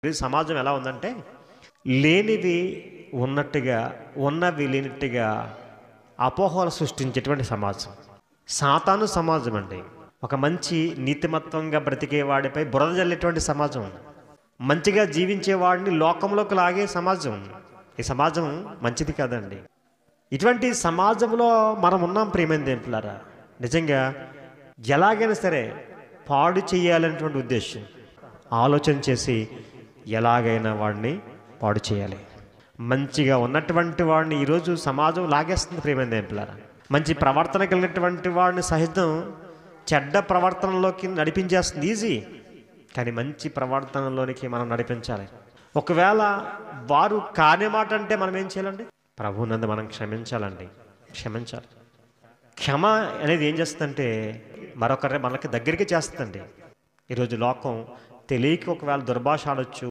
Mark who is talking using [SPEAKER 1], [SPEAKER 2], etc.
[SPEAKER 1] ఈ సమాజం ఎలా ఉందంటే లేనివి ఉన్నట్టుగా, ఉన్నవి లేనట్టుగా అపోహలు సృష్టించేటువంటి సమాజం. సాతాను సమాజం అండి. ఒక మంచి నీతిమత్వంగా బ్రతికేవాడిపై బురద జల్లేటువంటి సమాజం. మంచిగా జీవించేవాడిని లోకంలోకి లాగే సమాజం. ఈ సమాజం మంచిది కాదండి. ఇటువంటి సమాజంలో మనం ఉన్నాం ప్రియమైన దేవులారా. నిజంగా ఎలాగైనా సరే పాడు చేయాలనేటువంటి ఉద్దేశం, ఆలోచన చేసి ఎలాగైనా వాడిని పాడు చేయాలి. మంచిగా ఉన్నటువంటి వాడిని ఈరోజు సమాజం లాగేస్తుంది ప్రియమైన దేవులారా. మంచి ప్రవర్తన కలిగినటువంటి వాడిని సహితం చెడ్డ ప్రవర్తనలోకి నడిపించేస్తుంది ఈజీ. కానీ మంచి ప్రవర్తనలోనికి మనం నడిపించాలి. ఒకవేళ వారు కాని మాట అంటే మనం ఏం చేయాలండి? ప్రభువునందు మనం క్షమించాలండి. క్షమించాలి. క్షమ అనేది ఏం చేస్తుందంటే మరొకరి మనకి దగ్గరికి చేస్తుందండి. ఈరోజు లోకం తెలియక ఒకవేళ దుర్భాష ఆడొచ్చు,